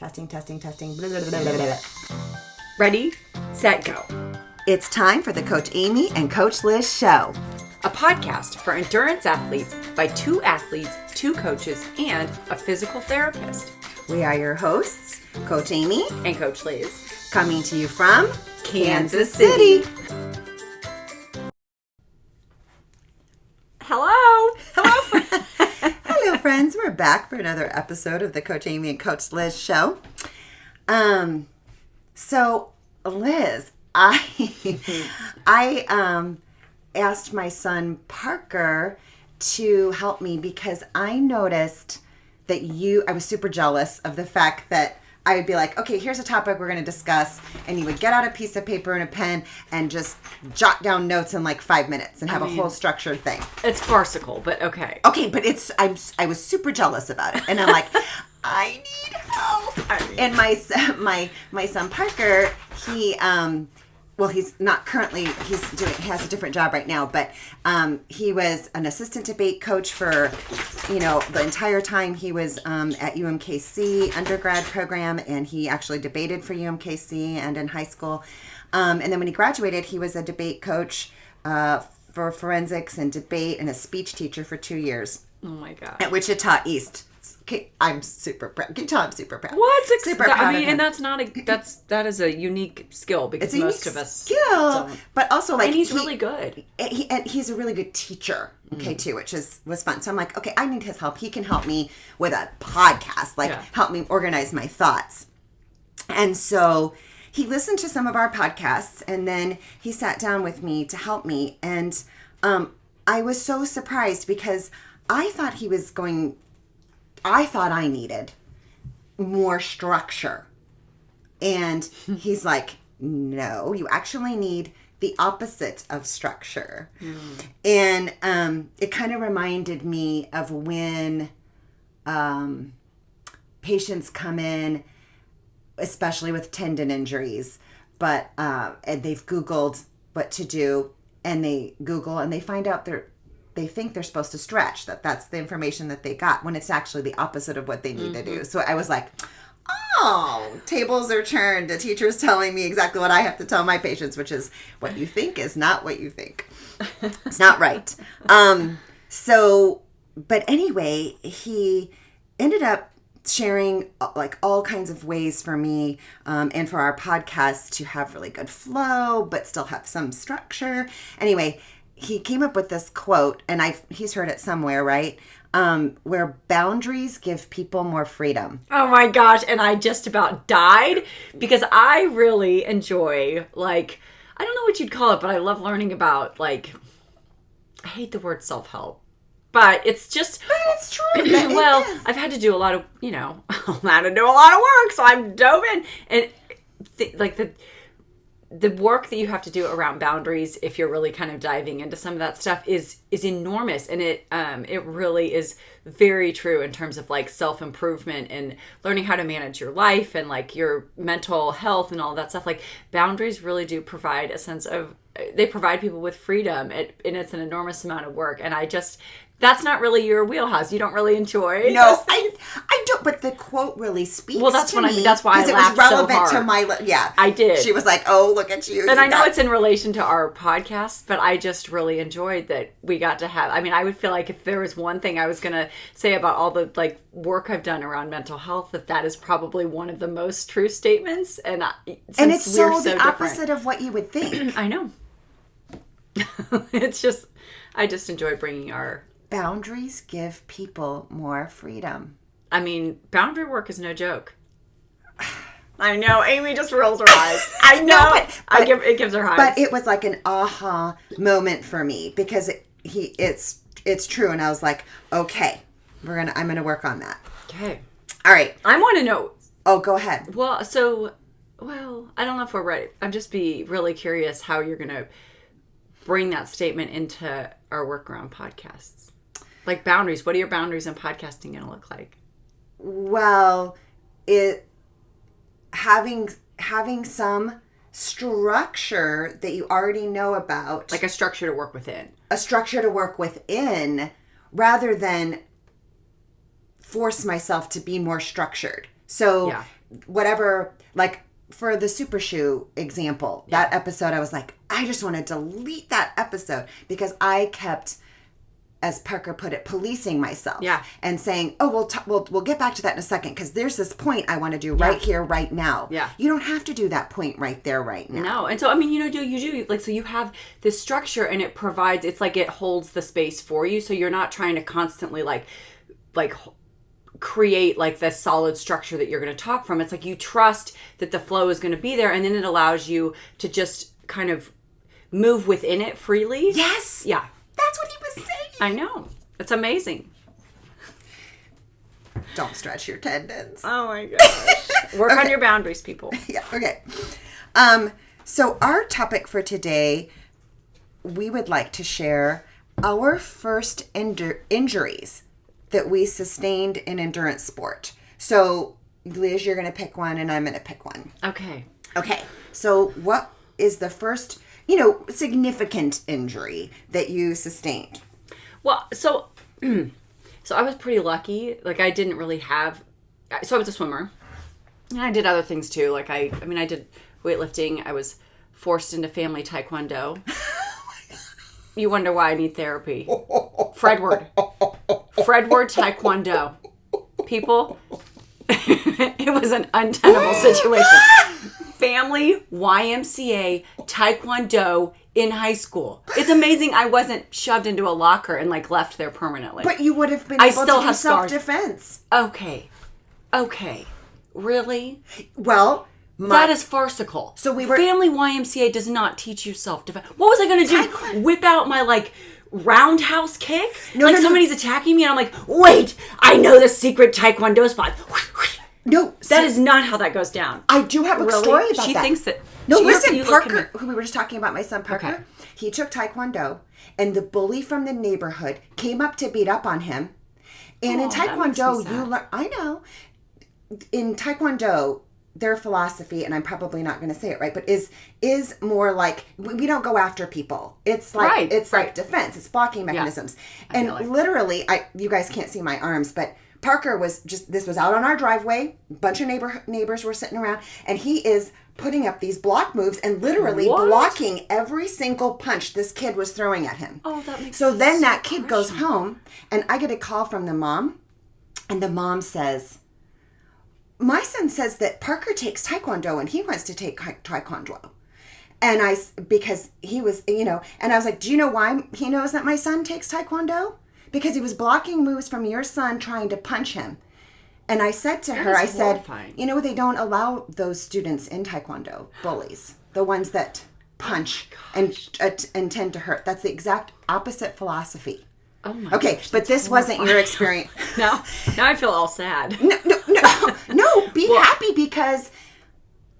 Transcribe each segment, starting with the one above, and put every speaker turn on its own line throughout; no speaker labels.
Testing. Blah, blah, blah, blah, blah.
Ready, set, go.
It's time for the Coach Amy and Coach Liz show.
A podcast for endurance athletes by 2 athletes, 2 coaches, and a physical therapist.
We are your hosts, Coach Amy
And Coach Liz.
coming to you from Kansas City.
Hello.
Hello, friends. We're back for another episode of the Coach Amy and Coach Liz show. So Liz, I asked my son Parker to help me because I noticed that I was super jealous of the fact that I would be like, okay, here's a topic we're going to discuss. And you would get out a piece of paper and a pen and just jot down notes in like 5 minutes and have a whole structured thing.
It's farcical, but okay.
Okay, but I was super jealous about it. And I'm like, I need help. And my son Parker, he's not currently, he has a different job right now, but he was an assistant debate coach for, the entire time he was at UMKC undergrad program, and he actually debated for UMKC and in high school. And then when he graduated, he was a debate coach for forensics and debate and a speech teacher for 2 years.
Oh my God.
At Wichita East. I'm super proud. Can you tell I'm super proud?
What?
Super proud of him.
and that is a unique skill because most of us
skill,
don't.
But also
and he's really good.
And he's a really good teacher. Okay, too, which was fun. So I'm like, okay, I need his help. He can help me with a podcast, help me organize my thoughts. And so he listened to some of our podcasts, and then he sat down with me to help me. And I was so surprised because I thought I needed more structure. And he's like, no, you actually need the opposite of structure. And it kind of reminded me of when patients come in, especially with tendon injuries, but and they've Googled what to do, and they Google and they find out they think they're supposed to stretch, that's the information that they got, when it's actually the opposite of what they need to do. So I was like, oh, tables are turned. The teacher's telling me exactly what I have to tell my patients, which is what you think is not what you think. It's not right. But anyway, he ended up sharing like all kinds of ways for me and for our podcast to have really good flow, but still have some structure. Anyway, he came up with this quote, and he's heard it somewhere, right? Where boundaries give people more freedom.
Oh my gosh, and I just about died because I really enjoy, I don't know what you'd call it, but I love learning about, I hate the word self-help, but it's just...
But it's true.
Well, I've had to do a lot of, I've had to do a lot of work, so I'm dove in. And, the work that you have to do around boundaries, if you're really kind of diving into some of that stuff, is enormous, and it really is very true in terms of self-improvement and learning how to manage your life and your mental health and all that stuff. Boundaries really do provide a sense of, they provide people with freedom, and it's an enormous amount of work. And that's not really your wheelhouse. You don't really enjoy.
No, I don't. But the quote really speaks.
Well, that's
to
what
me.
I mean. That's why I laughed
so hard. It was relevant to my. Yeah,
I did.
She was like, "Oh, look at you."
And I know it's in relation to our podcast, but I just really enjoyed that we got to have. I mean, I would feel like if there was one thing I was going to say about all the work I've done around mental health, that is probably one of the most true statements. And
it's so the opposite of what you would think.
I know. I just enjoy bringing our.
Boundaries give people more freedom.
I mean, boundary work is no joke. I know. Amy just rolls her eyes. I know. It gives her eyes.
But it was like an aha moment for me because it's true, and I was like, okay, I'm gonna work on that.
Okay.
All right.
I want to know.
Oh, go ahead.
Well, I don't know if we're ready. I'm just really curious how you're gonna bring that statement into our work around podcasts. Boundaries. What are your boundaries in podcasting going to look like?
Well, having some structure that you already know about.
Like a structure to work within.
A structure to work within rather than force myself to be more structured. So whatever, like for the Super Shoe example, that episode, I was like, I just want to delete that episode because I kept, as Parker put it, policing myself.
Yeah.
And saying, oh, we'll get back to that in a second because there's this point I want to do right here, right now.
Yeah.
You don't have to do that point right there, right now.
No. And so, I mean, you do, like, so you have this structure and it provides, it's like it holds the space for you. So you're not trying to constantly like create like this solid structure that you're going to talk from. It's like you trust that the flow is going to be there, and then it allows you to just kind of move within it freely.
Yes.
Yeah.
That's what he was saying.
I know. It's amazing.
Don't stretch your tendons.
Oh my gosh. Work on your boundaries, people.
Yeah, okay. So our topic for today, we would like to share our first injuries that we sustained in endurance sport. So, Liz, you're going to pick one and I'm going to pick one.
Okay.
Okay. So, what is the first, significant injury that you sustained?
Well, so I was pretty lucky. Like, I didn't really have... So, I was a swimmer. And I did other things, too. Like, I did weightlifting. I was forced into family Tae Kwon Do. You wonder why I need therapy. Fredward Tae Kwon Do. People, it was an untenable situation. Family YMCA Tae Kwon Do in high school. It's amazing I wasn't shoved into a locker and like left there permanently.
But you would have been able to do self-defense.
Okay. Really?
Well...
that is farcical.
So we were...
Family YMCA does not teach you self-defense. What was I going to do? Whip out my, like, roundhouse kick? No, somebody's attacking me and I'm like, wait, I know the secret Taekwondo spot.
No.
That is not how that goes down.
I do have a story about that.
She thinks that...
No, listen, Parker, who we were just talking about, my son Parker, he took Taekwondo and the bully from the neighborhood came up to beat up on him. And in Taekwondo, you learn... I know. In Taekwondo... their philosophy, and I'm probably not going to say it right, but is more like we don't go after people. It's like like defense. It's blocking mechanisms. Yeah, and literally, you guys can't see my arms, but Parker was this was out on our driveway. A bunch of neighbors were sitting around, and he is putting up these block moves and literally blocking every single punch this kid was throwing at him.
Oh, that makes sense.
So then that kid goes home, and I get a call from the mom, and the mom says, my son says that Parker takes Taekwondo and he wants to take Taekwondo. And because he was, and I was like, do you know why he knows that my son takes Taekwondo? Because he was blocking moves from your son trying to punch him. And I said to her, I said, they don't allow those students in Taekwondo, bullies, the ones that punch and tend to hurt. That's the exact opposite philosophy.
Oh my
gosh, but this wasn't your experience.
Now I feel all sad.
No, be happy because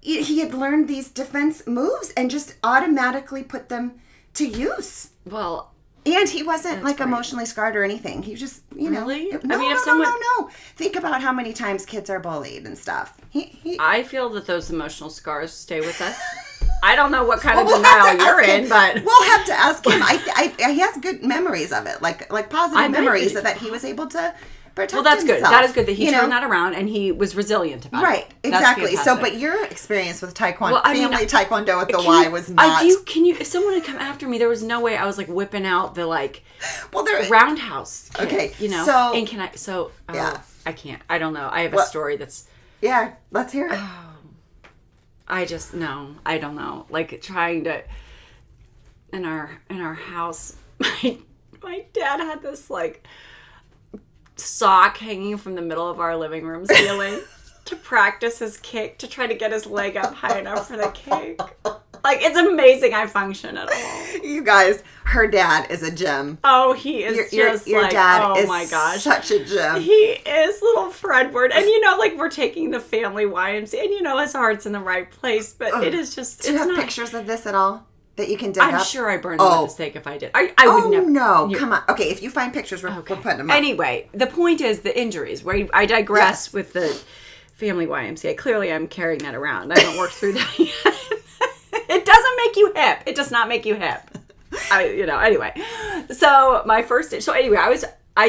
he had learned these defense moves and just automatically put them to use.
Well,
and he wasn't emotionally scarred or anything. He just,
Really?
No. Think about how many times kids are bullied and stuff.
I feel that those emotional scars stay with us. I don't know what kind of denial you're in, but
we'll have to ask him. He has good memories of it, like positive memories that he was able to protect himself.
Well, that's good. That is good that he turned that around and he was resilient about it.
Right, exactly. So, but your experience with Taekwondo, Taekwondo with the Y was not.
If someone had come after me, there was no way I was like whipping out the roundhouse kick,
okay,
So, and I can't. I don't know. I have a story that's.
Yeah, let's hear it.
I don't know. Like trying to in our house, my dad had this like sock hanging from the middle of our living room ceiling to practice his kick, to try to get his leg up high enough for the kick. Like, it's amazing I function at all. You
guys, her dad is a gem.
Oh, he is your dad is my gosh,
such a gem.
He is little Fredward. And we're taking the family YMCA, and his heart's in the right place, but it is just...
Do you have pictures of this at all that you can dig up?
I'm sure I burned them by mistake if I did. I would never...
no, come on. Okay, if you find pictures, we're putting them up.
Anyway, the point is the injuries, where I digress with the family YMCA. Clearly, I'm carrying that around. I haven't worked through that yet. It doesn't make you hip. It does not make you hip. Anyway. So I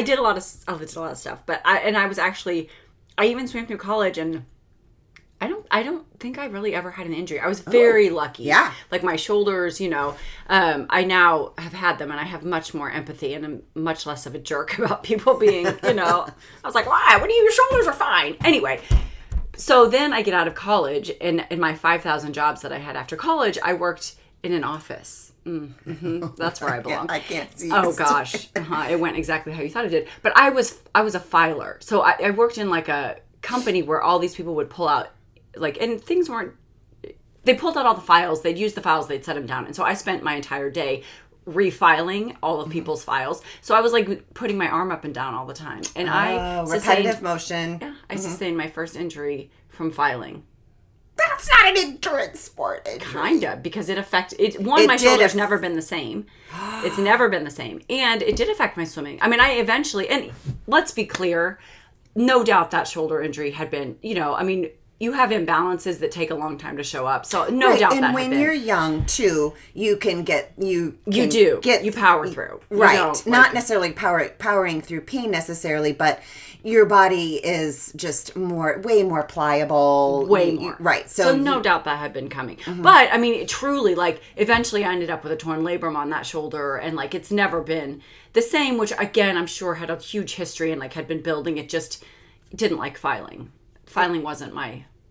did a lot of stuff, but I even swam through college, and I don't think I really ever had an injury. I was very lucky.
Yeah.
Like my shoulders, I now have had them and I have much more empathy and I'm much less of a jerk about people being, I was like, why? What do your shoulders are fine. Anyway, so then I get out of college and in my 5,000 jobs that I had after college, I worked in an office. That's where I belong.
I can't see.
Oh gosh, it went exactly how you thought it did. But I was a filer, so I worked in like a company where all these people would pull out, and things weren't. They pulled out all the files. They'd use the files. They'd set them down, and so I spent my entire day refiling all of people's files. So I was like putting my arm up and down all the time, and
repetitive motion.
Yeah, I sustained my first injury from filing.
That's not an endurance sport injury.
Kinda, because it affected my shoulder's never been the same. It's never been the same. And it did affect my swimming. I mean, I eventually, and let's be clear, no doubt that shoulder injury had been, you have imbalances that take a long time to show up. So no doubt that had been.
And when you're young too, you can you
power through.
Right. Not necessarily powering through pain necessarily, but your body is just way more pliable.
Way more.
Right.
So no doubt that had been coming. But I mean, truly, eventually I ended up with a torn labrum on that shoulder and it's never been the same, which again, I'm sure had a huge history and had been building. It just didn't like filing. Filing wasn't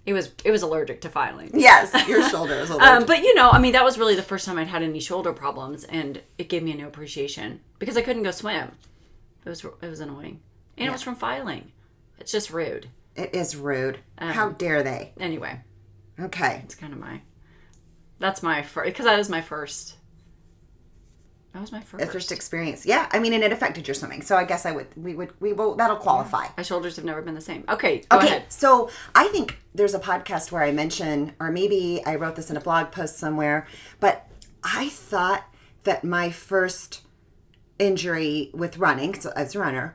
it was allergic to filing.
Yes, your shoulder is allergic.
But that was really the first time I'd had any shoulder problems, and it gave me a new appreciation because I couldn't go swim. It was annoying, and it was from filing. It's just rude.
It is rude. How dare they?
Anyway,
okay,
it's kind of that's my first, because that was my first. That was my first
experience. Yeah, I mean, and it affected your swimming. So I guess we will that'll qualify.
My shoulders have never been the same. Okay, go ahead.
So I think there's a podcast where I mention, or maybe I wrote this in a blog post somewhere, but I thought that my first injury with running, so as a runner,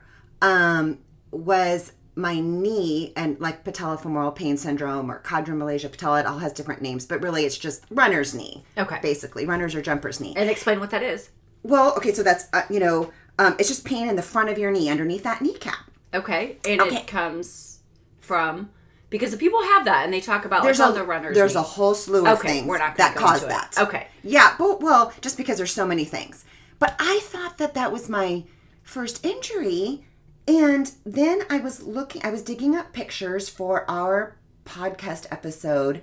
was my knee and patellofemoral pain syndrome or quadrimalaysia patella. It all has different names, but really it's just runner's knee.
Okay.
Basically, runner's or jumper's knee.
And explain what that is.
Well, okay, so that's, it's just pain in the front of your knee, underneath that kneecap.
Okay, and it comes from, because the people have that, and they talk about the runners.
There's a whole slew of things that cause that.
Okay.
Yeah, well, just because there's so many things. But I thought that was my first injury, and then I was digging up pictures for our podcast episode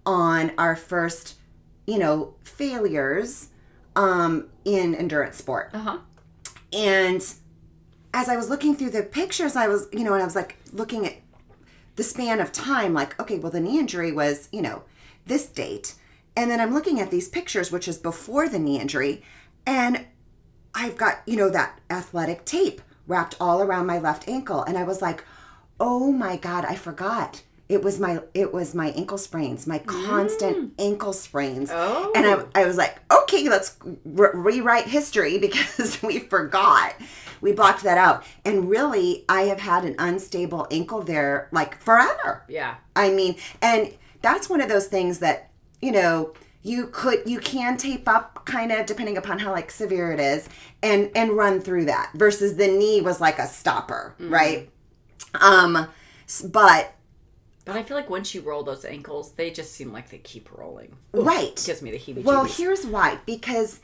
on our first, failures in endurance sport. And as I was looking through the pictures, I was, and I was looking at the span of time, okay, well, the knee injury was, this date. And then I'm looking at these pictures, which is before the knee injury. And I've got, that athletic tape wrapped all around my left ankle. And I was like, oh my God, I forgot. It was my ankle sprains, my constant ankle sprains.
Oh.
And I was like, okay, let's rewrite history because we forgot. We blocked that out. And really, I have had an unstable ankle there forever.
Yeah.
I mean, and that's one of those things that, you can tape up kind of depending upon how severe it is and run through that versus the knee was like a stopper, right?
But I feel like once you roll those ankles, they just seem like they keep rolling.
Right.
It gives me the heebie-jeebies.
Well, here's why. Because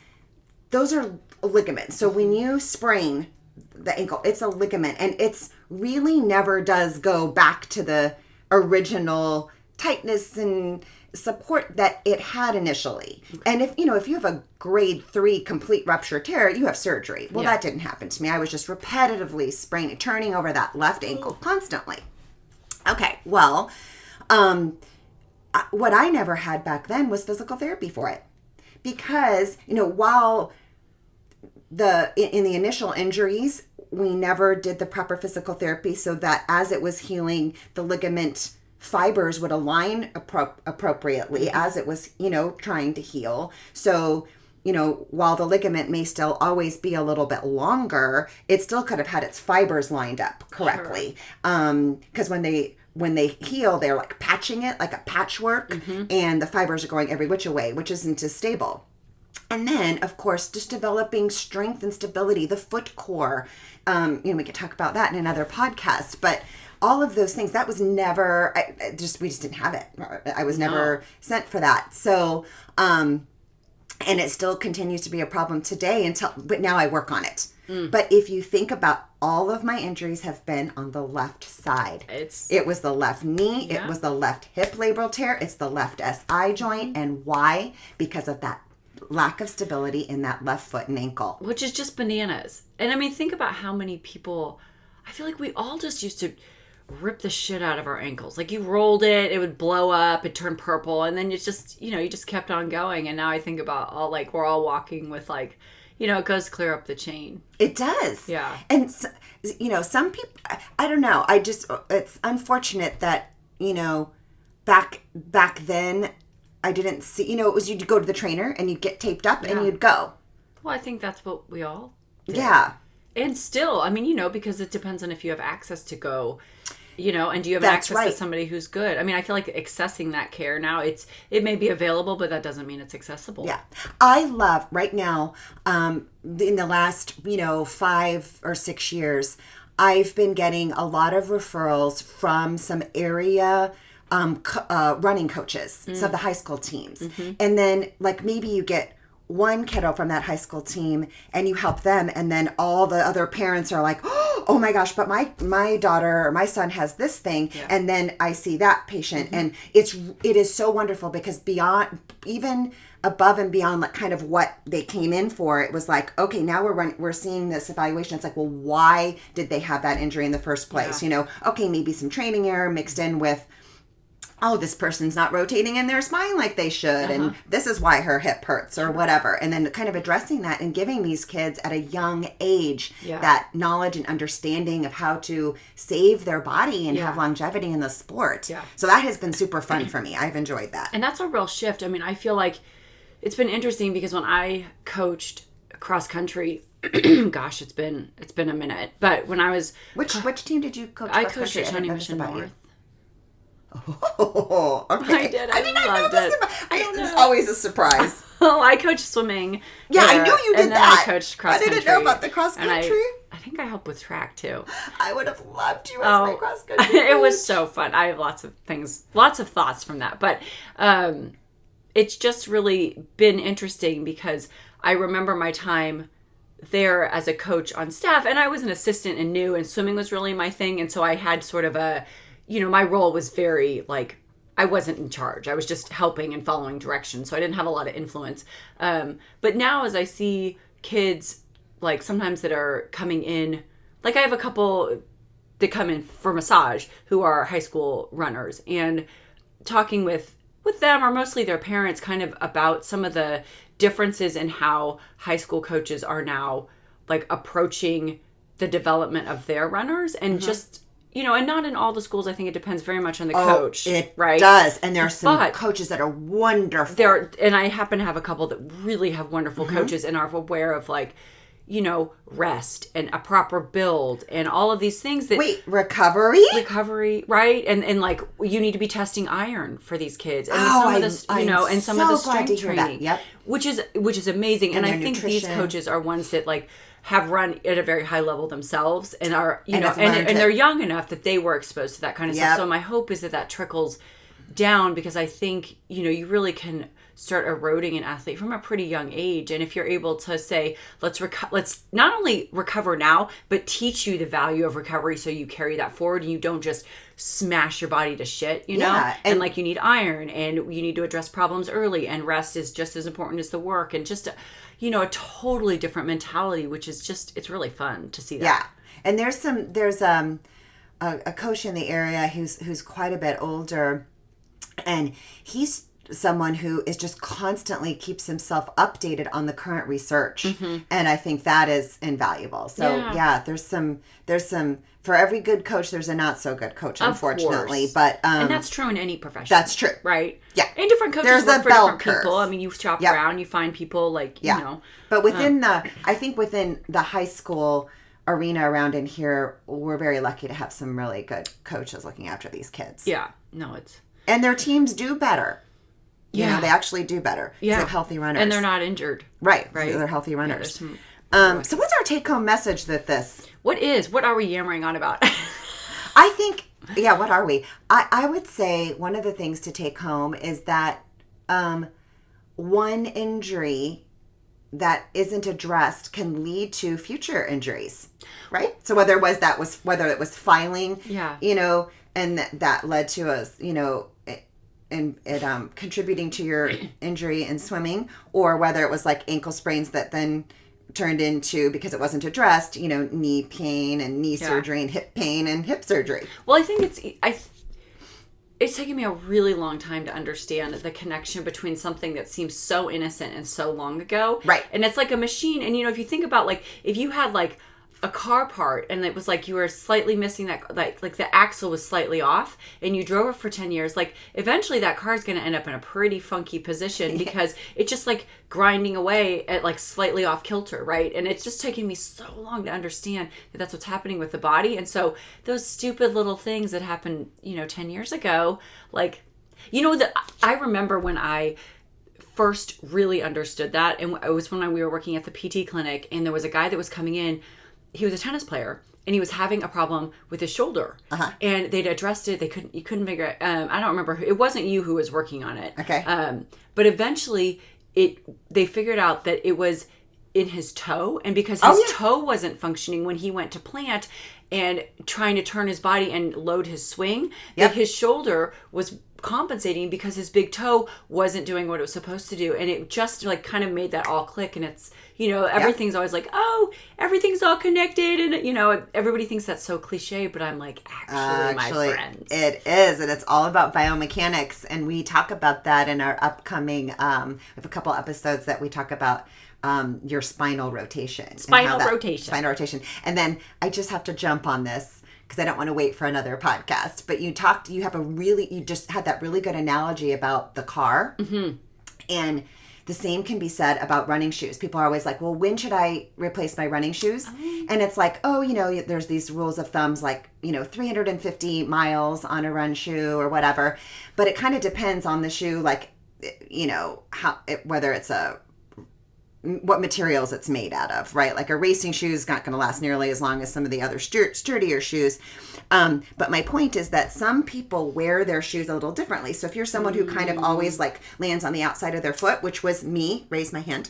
those are ligaments. So when you sprain the ankle, it's a ligament. And it's really never does go back to the original tightness and support that it had initially. Okay. And if you have a grade 3 complete rupture tear, you have surgery. Well, that didn't happen to me. I was just repetitively turning over that left ankle constantly. Okay, well, what I never had back then was physical therapy for it. Because, while in the initial injuries, we never did the proper physical therapy so that as it was healing, the ligament fibers would align appropriately as it was, trying to heal. So, while the ligament may still always be a little bit longer, it still could have had its fibers lined up correctly. Because when they heal, they're patching it like a patchwork, and the fibers are going every which way, which isn't as stable. And then, of course, just developing strength and stability, the foot core. We could talk about that in another podcast, but all of those things. That was never, we just didn't have it. I was never sent for that. So, and it still continues to be a problem today but now I work on it. But if you think about all of my injuries have been on the left side. It was the left knee. It was the left hip labral tear. It's the left SI joint. And why? Because of that lack of stability in that left foot and ankle.
Which is just bananas. And I mean, think about how many people, I feel like we all just used to rip the shit out of our ankles. Like you rolled it, it would blow up, it turned purple, and then you just kept on going. And now I think about we're all walking with like, it goes clear up the chain.
It does.
Yeah.
And, some people, I don't know. It's unfortunate that, back then, I didn't see, it was you'd go to the trainer and you'd get taped up and you'd go.
Well, I think that's what we all did.
Yeah.
And still, I mean, because it depends on if you have access to go, and do you have access to somebody who's good? I mean, I feel like accessing that care now, it may be available, but that doesn't mean it's accessible.
Yeah. I love right now, in the last, 5 or 6 years, I've been getting a lot of referrals from some area running coaches, some of the high school teams. Mm-hmm. And then like maybe you get one kiddo from that high school team and you help them, and then all the other parents are like, oh my gosh, but my daughter or my son has this thing. Yeah. And then I see that patient. Mm-hmm. And it is so wonderful because beyond, even above and beyond like kind of what they came in for, it was like, okay, now we're seeing this evaluation. It's like, well, why did they have that injury in the first place? Yeah. Okay, maybe some training error mixed in with, oh, this person's not rotating in their spine like they should, and this is why her hip hurts or whatever. And then kind of addressing that and giving these kids at a young age that knowledge and understanding of how to save their body and have longevity in the sport. Yeah. So that has been super fun for me. I've enjoyed that.
And that's a real shift. I mean, I feel like it's been interesting because when I coached cross country, gosh, it's been a minute. But when I was...
Which team did you coach?
I coached at Shawnee Mission North.
Oh, okay.
I did. I loved it.
It's always a surprise.
Oh, I coached swimming.
Yeah, I knew you did
and then
that.
I coached cross country.
I didn't know about the cross country.
I think I helped with track too.
I would have loved you as my cross country coach.
It was so fun. I have lots of thoughts from that. But it's just really been interesting because I remember my time there as a coach on staff, and I was an assistant and new, and swimming was really my thing. And so I had sort of my role was very, like, I wasn't in charge. I was just helping and following directions. So I didn't have a lot of influence. But now as I see kids, like, sometimes that are coming in, like, I have a couple that come in for massage who are high school runners, and talking with them or mostly their parents kind of about some of the differences in how high school coaches are now, like, approaching the development of their runners and just... and not in all the schools. I think it depends very much on the coach.
It
right?
does. And there are some coaches that are wonderful.
And I happen to have a couple that really have wonderful coaches and are aware of, like, rest and a proper build and all of these things that...
Wait, recovery,
right? And like, you need to be testing iron for these kids. And some of the strength training. Yep. Which is amazing. And I think these coaches are ones that, like, have run at a very high level themselves and are, and they're young enough that they were exposed to that kind of stuff. So my hope is that trickles down, because I think, you really can start eroding an athlete from a pretty young age. And if you're able to say, let's not only recover now, but teach you the value of recovery so you carry that forward and you don't just smash your body to shit, know? And like, you need iron and you need to address problems early, and rest is just as important as the work, and just a totally different mentality, which is just, it's really fun to see that.
Yeah. And there's a coach in the area who's quite a bit older, and he's someone who is just constantly keeps himself updated on the current research. And I think that is invaluable. So there's some, for every good coach, there's a not so good coach, unfortunately. But
and that's true in any profession.
That's true.
Right?
Yeah.
And different coaches
there's
work
a
for
bell
different
curve.
people. I mean, you shop around, you find people like,
But within within the high school arena around in here, we're very lucky to have some really good coaches looking after these kids.
Yeah. No, it's...
And their teams do better. They actually do better. Yeah. They have healthy runners.
And they're not injured.
Right. So they're healthy runners. So what's our take-home message that this...
What are we yammering on about?
I think, what are we? I would say one of the things to take home is that one injury that isn't addressed can lead to future injuries, right? So whether it was filing, and that led to us, and it contributing to your injury in swimming, or whether it was like ankle sprains that then turned into, because it wasn't addressed, knee pain and knee surgery and hip pain and hip surgery.
Well, I think it's taken me a really long time to understand the connection between something that seems so innocent and so long ago.
Right.
And it's like a machine. And, if you think about, like, if you had, like, a car part and it was like you were slightly missing that, like the axle was slightly off and you drove it for 10 years, like, eventually that car is going to end up in a pretty funky position because it's just, like, grinding away at, like, slightly off kilter, right? And it's just taken me so long to understand that that's what's happening with the body. And so those stupid little things that happened, 10 years ago, like, I remember when I first really understood that, and it was when we were working at the PT clinic, and there was a guy that was coming in. He was a tennis player, and he was having a problem with his shoulder. And they'd addressed it. You couldn't figure it. I don't remember. It wasn't you who was working on it.
Okay.
But eventually, they figured out that it was in his toe, and because his toe wasn't functioning when he went to plant and trying to turn his body and load his swing, that his shoulder was compensating because his big toe wasn't doing what it was supposed to do. And it just, like, kind of made that all click. And it's, everything's always like, oh, everything's all connected. And, everybody thinks that's so cliche, but I'm like, actually, my friends.
It is. And it's all about biomechanics. And we talk about that in our upcoming, we have a couple episodes that we talk about your spinal rotation.
Spinal rotation.
And then I just have to jump on this because I don't want to wait for another podcast. But you just had that really good analogy about the car. Mm-hmm. And the same can be said about running shoes. People are always like, well, when should I replace my running shoes? And it's like, there's these rules of thumbs, like, 350 miles on a run shoe or whatever. But it kind of depends on the shoe, like, whether it's what materials it's made out of, right? Like a racing shoe is not going to last nearly as long as some of the other sturdier shoes. But my point is that some people wear their shoes a little differently. So if you're someone who kind of always, like, lands on the outside of their foot, which was me, raise my hand.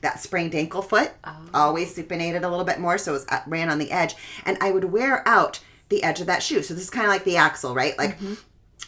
That sprained ankle foot, always supinated a little bit more, so it ran on the edge. And I would wear out the edge of that shoe. So this is kind of like the axle, right? Like,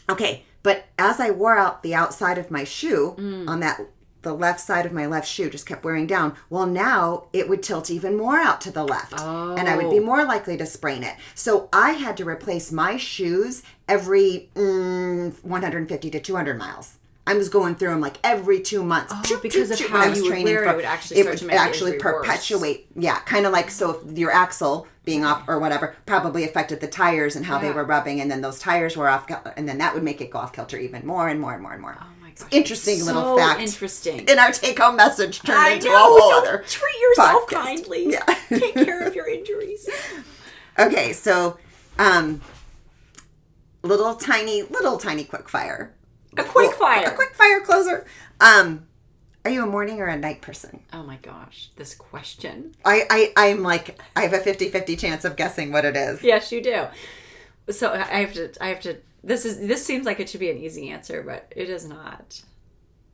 okay, but as I wore out the outside of my shoe on the left side of my left shoe just kept wearing down. Well, now it would tilt even more out to the left. And I would be more likely to sprain it. So I had to replace my shoes every 150 to 200 miles. I was going through them like every 2 months.
Because of how you would wear it would actually start to make it
perpetuate. Worse. Yeah, kind of like, so if your axle being off or whatever probably affected the tires and how they were rubbing, and then those tires were off, and then that would make it go off kilter even more and more and more and more. Interesting little fact.
Interesting.
And our take-home message turned into a whole other
treat yourself
podcast.
Kindly. Yeah. Take care of your injuries.
Okay, so little tiny quick fire.
A quick fire.
A quick fire closer. Are you a morning or a night person?
Oh my gosh, this question.
I'm like, I have a 50-50 chance of guessing what it is.
Yes, you do. So I have to. This seems like it should be an easy answer, but it is not.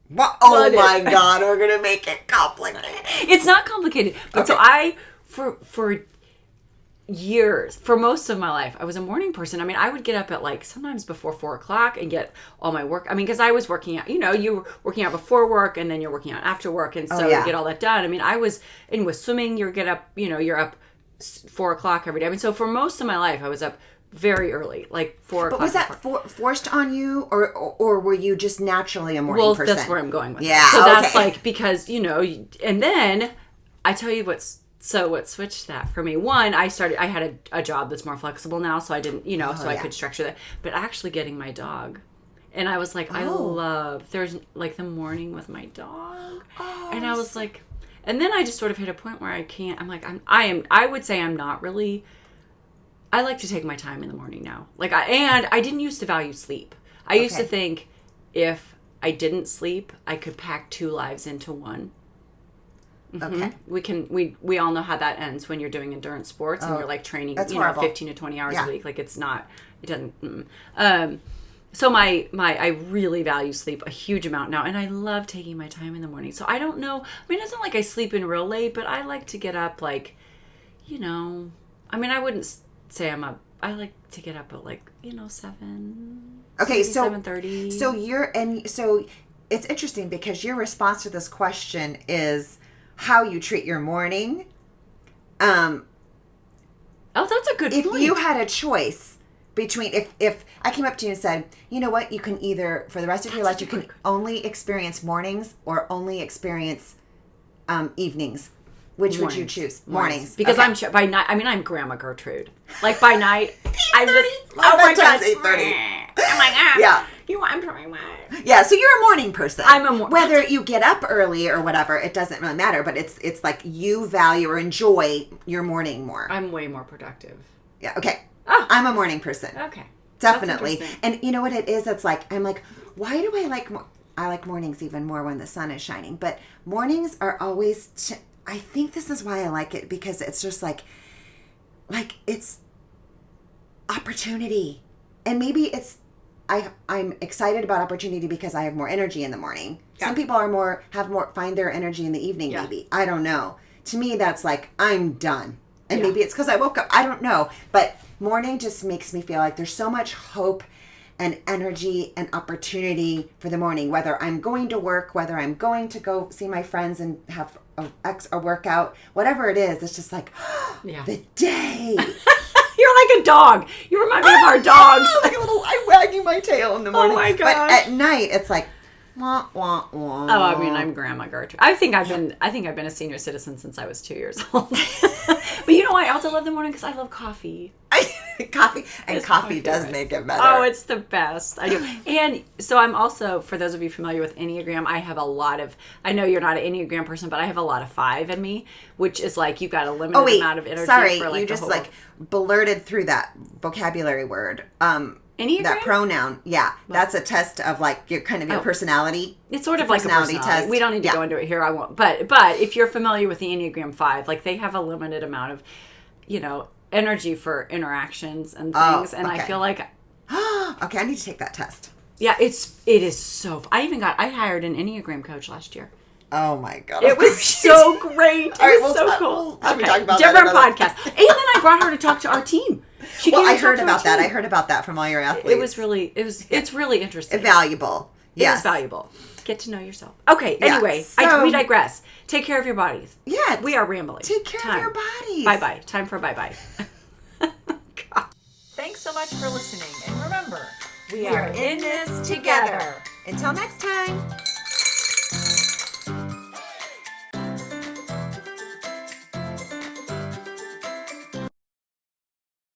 What? Oh my God, we're gonna make it complicated.
It's not complicated, but so for years, for most of my life, I was a morning person. I mean, I would get up at, like, sometimes before 4:00 and get all my work. I mean, because I was working out. You were working out before work, and then you're working out after work, and so to get all that done. I mean, I was with swimming. You're up 4:00 every day. I mean, so for most of my life, I was up very early, like 4:00.
But was that forced on you, or were you just naturally a morning person?
Well, that's where I'm going with it.
Yeah,
so that's like, because, and then I tell you what switched that for me. One, I had a job that's more flexible now, so I didn't, I could structure that. But actually getting my dog. And I was like, there's like the morning with my dog. And I was like, and then I just sort of hit a point where I would say I'm not really, I like to take my time in the morning now. Like, I didn't used to value sleep. I used to think if I didn't sleep, I could pack 2 lives into one.
Okay.
We all know how that ends when you're doing endurance sports and you're like training,
that's horrible.
15 to 20 hours a week. Like it doesn't. So I really value sleep a huge amount now, and I love taking my time in the morning. So I don't know. I mean, it's not like I sleep in real late, but I like to get up like, I mean, I wouldn't say I like to get up at like, 7.
Okay, so
7:30.
So it's interesting because your response to this question is how you treat your morning.
Oh, that's a good point.
If you had a choice between, if I came up to you and said, you know what, you can either, for the rest of your life, you can only experience mornings or only experience evenings. Which would you choose? Mornings.
Because
okay.
by night, I mean, I'm Grandma Gertrude. Like by night, I'm just,
oh my God. 8:30.
Oh my God.
Yeah.
I'm pretty much.
Yeah, so you're a morning person.
I'm a morning.
Whether you get up early or whatever, it doesn't really matter, but it's like you value or enjoy your morning more.
I'm way more productive.
Yeah, okay.
Oh.
I'm a morning person.
Okay.
Definitely. And you know what it is? It's like, I'm like, why do I like mornings even more when the sun is shining, but mornings are always, I think this is why I like it, because it's just like it's opportunity. And maybe it's, I'm excited about opportunity because I have more energy in the morning. Yeah. Some people find their energy in the evening, maybe. I don't know. To me, that's like, I'm done. And maybe it's because I woke up. I don't know. But morning just makes me feel like there's so much hope and energy and opportunity for the morning. Whether I'm going to work, whether I'm going to go see my friends and have a workout, whatever it is, it's just like, the day.
You're like a dog. You remind me of our dogs.
Like I'm wagging my tail in the morning.
Oh my gosh.
But at night, it's like, wah, wah, wah.
Oh, I mean, I'm Grandma Gertrude. I think I've been a senior citizen since I was 2 years old. But you know why I also love the morning? Because I love coffee.
Coffee does make it better.
Oh, it's the best. I do. And so I'm also, for those of you familiar with Enneagram, I have a lot of, I know you're not an Enneagram person, but I have a lot of 5 in me, which is like, you've got a limited amount of energy.
Sorry,
for like
you just like blurted through that vocabulary word.
Enneagram?
That pronoun, that's a test of like your personality.
It's sort of like a personality test. We don't need to go into it here. I won't. But if you're familiar with the Enneagram 5, like they have a limited amount of, energy for interactions and things. And I feel like,
okay, I need to take that test.
Yeah, it is so. I hired an Enneagram coach last year.
Oh my God.
It was so great. It was so cool.
Should we talk about
different podcast. And then I brought her to talk to our team.
I heard about that. I heard about that from all your athletes.
It's really interesting.
Valuable. Yes.
It is valuable. Get to know yourself. Okay, anyway, we digress. Take care of your bodies.
Yeah.
We are rambling.
Take care of your bodies.
Bye-bye. Time for bye-bye. God. Thanks so much for listening. And remember, we are in this together.
Until next time.